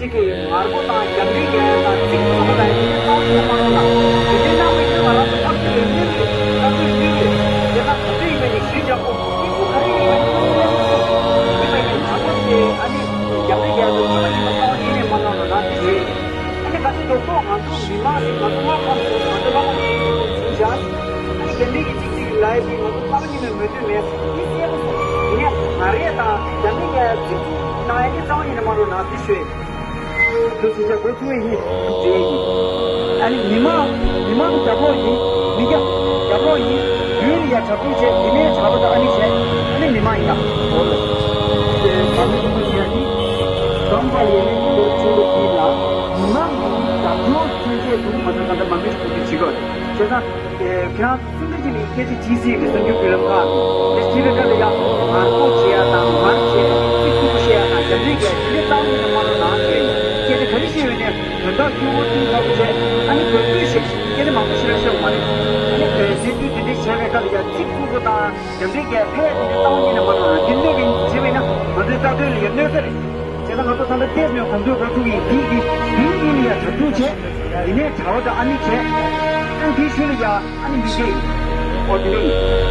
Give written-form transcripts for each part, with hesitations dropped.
지금 말보다 양리게 다 찍고 다니는 사람이 많아. 이제 나머지 말아서 밖에 있는 나도 이제 제가 갑자기 이제 시작하고 이거 가리게 이제 아버지 아니 양리게 아주 처음에 나온 일에 만나서 나한테 아니 같이 또 한두 미만이 마지막에 진짜 아니 근데 지금 라이브 뭐 빠르기는 뭐지 그냥 말이야 양리게 지금 나에게 싸우는 말로 나한테 그 진짜 그렇게 아니 니만 잡아이 니가 잡아이 유리야 잡히지 니네 잡아도 아니지 아니 니만이야 이제 가는 거지 정말이는 그쪽이라 니만 잡고 진짜 좀 받아가다 만들 수 있지 제가 그냥 순간적인 이렇게 지시에 생겨 그런가 집에 가야 말고 지야다 말지 찍고시야다 저기에 이게 따오는 말로 나한테 걔네 거리시에는 뭔가 교보팀 가보지 아니 그것이 걔네 마음에 싫어서 말이 아니 제주들이 제가 찍고보다 저기에 폐에 따오는 말로 근데 집에는 먼저 따들 연결들이 제가 어떤 사람들 때문에 공도 가지고 비기야 저도체 이네 자오다 아니체 안 비실이야 아니 미게 어디니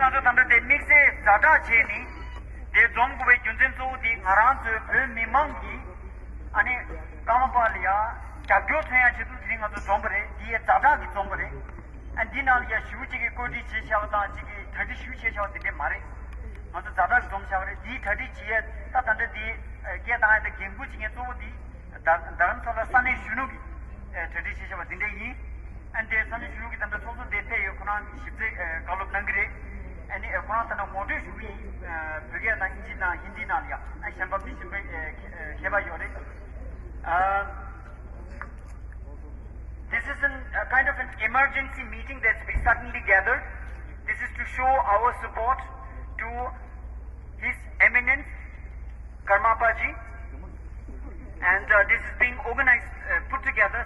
ngazo tanda de mixe zada cheni de zom ko be junzen so di ngaran so be mimangi ane kamapalia jagyo thaya chitu thing ngazo zombare di zada gi zombare and dinal ya shuji ge kodi chi shawta ji gi 30 shu che shawta de mare ngazo zada zom shawre di 30 chi ta tanda di ge da de gengu chi ge so di daram sala sane shunu gi 30 chi shawta de yi and there some issue ki tanda so de te yokunan shipte kalop nangre and ekona tanda modu shubi bege na injina hindi na liya I shamba bi shimbe kheba yore this is a kind of an emergency meeting that's been suddenly gathered. This is to show our support to His Eminence Karmapaji, and this is being organized, put together,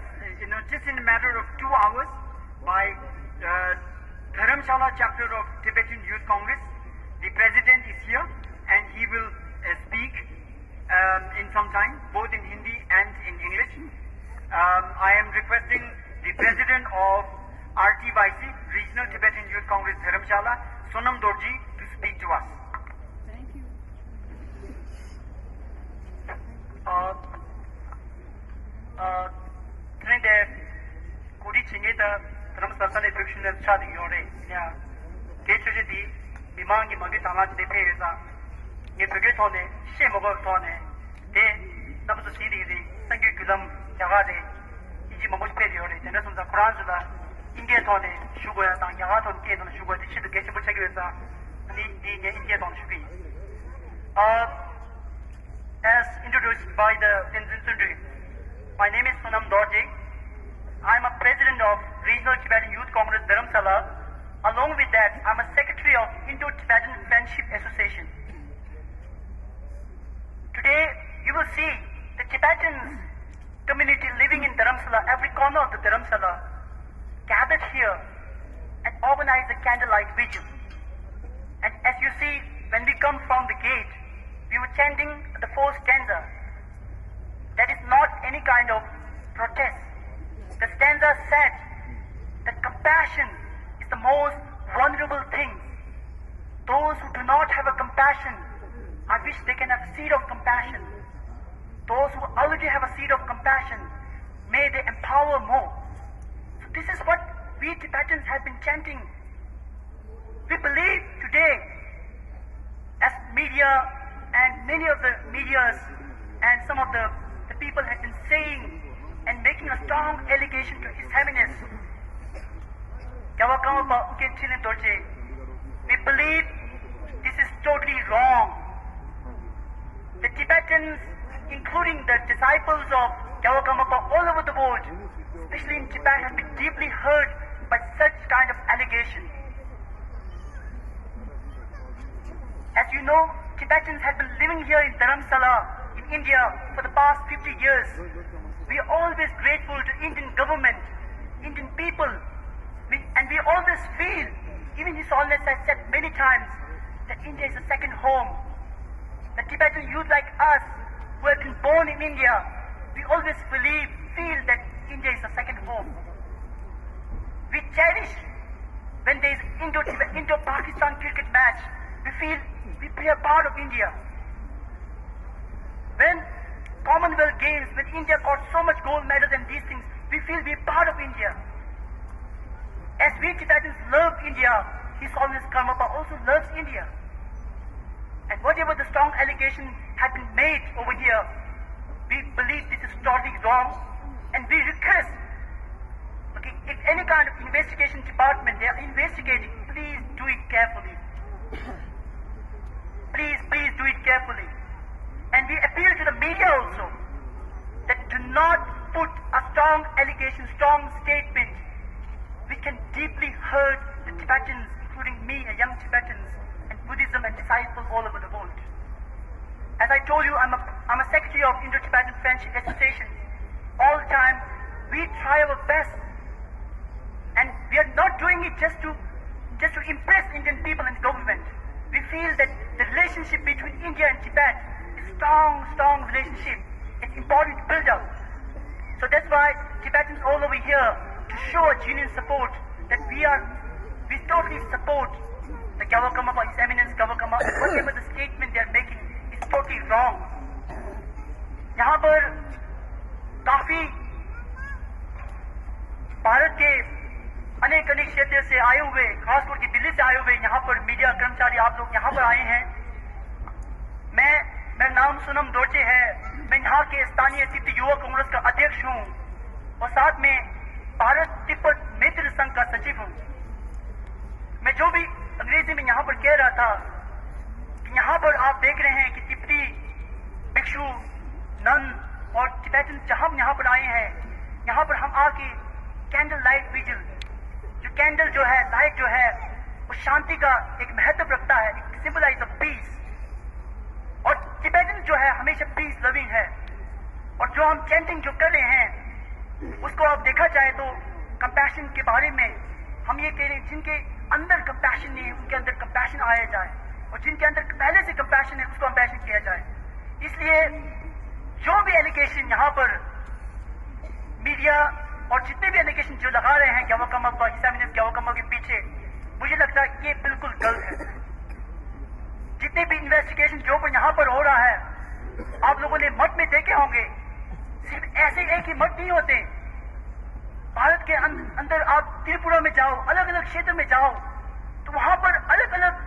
just in a matter of 2 hours by Dharamshala chapter of Tibetan Youth Congress. The president is here, and he will speak in some time, both in Hindi and in English. I am requesting the president of RTYC, Regional Tibetan Youth Congress Dharamshala, Sonam Dorji, to speak to us. Thank you. Today, Kudi Chingeta, Dharamsala Fictional Chadi Yore, yeah. Getri di, Bimangi Magi Tamaj de Pesa, Nipurgetone, Shemogotone, de Nabusa City, Sangi Kudam, Yagade, Ijimamush Periode, and that's on the Kranzula, India Tone, Sugar, and Yagaton Kate on Sugar, the Chit Getty Chagasa, and the India on Shui. As introduced by the Tenzin Sundri, my name is Sonam Dorji. I am a president of Regional Tibetan Youth Congress Dharamsala. Along with that, I am a secretary of Indo-Tibetan Friendship Association. Today, you will see the Tibetan community living in Dharamsala, every corner of the Dharamsala, gathered here and organize a candlelight vigil. And as you see, when we come from the gate, we were chanting the 4th stanza. That is not any kind of protest. The stanza said that compassion is the most vulnerable thing. Those who do not have a compassion, I wish they can have a seed of compassion. Those who already have a seed of compassion, may they empower more. So this is what we Tibetans have been chanting. We believe today, as media and many of the medias and some of the people have been saying and making a strong allegation to His Eminence, we believe this is totally wrong. The Tibetans, including the disciples of Gyawakamapa all over the world, especially in Tibet, have been deeply hurt by such kind of allegation. As you know, Tibetans have been living here in Dharamsala, in India, for the past 50 years. We are always grateful to Indian government, Indian people, and we always feel, even His Holiness has said many times, that India is a second home. The Tibetan youth like us, who have been born in India, we always feel that India is a second home. We cherish when there is Indo-Pakistan cricket match, we feel we are part of India. When Commonwealth Games, when India got so much gold medals and these things, we feel we are part of India. As we Tibetans love India, His Holiness Karmapa also loves India. And whatever the strong allegation had been made over here, we believe this is totally wrong, and we request, okay, if any kind of investigation department they are investigating, please do it carefully. Please do it carefully. And we appeal to the media also that do not put a strong allegation, strong statement. We can deeply hurt the Tibetans, including me, a young Tibetans, and Buddhism and disciples all over the world. As I told you, I'm a secretary of Indo-Tibetan Friendship Association. All the time, we try our best, and we are not doing it just to impress Indian people and government. We feel that the relationship between India and Tibet is strong relationship. It's important to build up. So that's why Tibetans all over here, to show a genuine support, that we totally support the Gawakama, His Eminence Gawakama, whatever the statement they are making is totally wrong. यहाँ पर काफी भारत के अनेक क्षेत्र से आए हुए, खासतौर की दिल्ली से आए हुए यहाँ पर मीडिया कर्मचारी आप लोग यहाँ पर आए हैं। मेरा नाम सोनम दोरजे है। मैं यहाँ के स्थानीय तिब्बती युवा कांग्रेस का अध्यक्ष हूँ और साथ में भारत तिब्बत मित्र संघ का सचिव हूँ। मैं जो भी अंग्रेजी में यहाँ पर कह रहा था कि यहाँ पर आप देख रहे हैं कि तिब्बती भिक्षु, नन और टिबेटन जहाँ हम यहाँ पर आए हैं, यहाँ पर हम आके कैंडल लाइट विजिल, जो कैंडल जो है, लाइट जो है, वो शांति का एक महत्व रखता है, एक सिंबलाइज ऑफ पीस। और टिबेटन जो है हमेशा पीस लविंग है। और जो हम चैंटिंग जो कर रहे हैं उसको आप देखा जाए तो कंपैशन के बारे में हम ये कह रहे हैं, जिनके अंदर कंपैशन नहीं है उनके अंदर कंपैशन आया जाए, और जिनके अंदर पहले से कंपैशन है उसको कंपैशन किया जाए। इसलिए जो भी एलिगेशन यहाँ पर मीडिया और जितने भी एलिगेशन जो लगा रहे हैं गवाकमा, हिज एमिनेंस गवाकमा के पीछे, मुझे लगता है ये बिल्कुल गलत है। जितने भी इन्वेस्टिगेशन जो यहाँ पर हो रहा है, आप लोगों ने मठ में देखे होंगे, सिर्फ ऐसे एक ही मठ नहीं होते। भारत के अंदर आप त्रिपुरा में जाओ, अलग अलग क्षेत्र में जाओ, तो वहां पर अलग अलग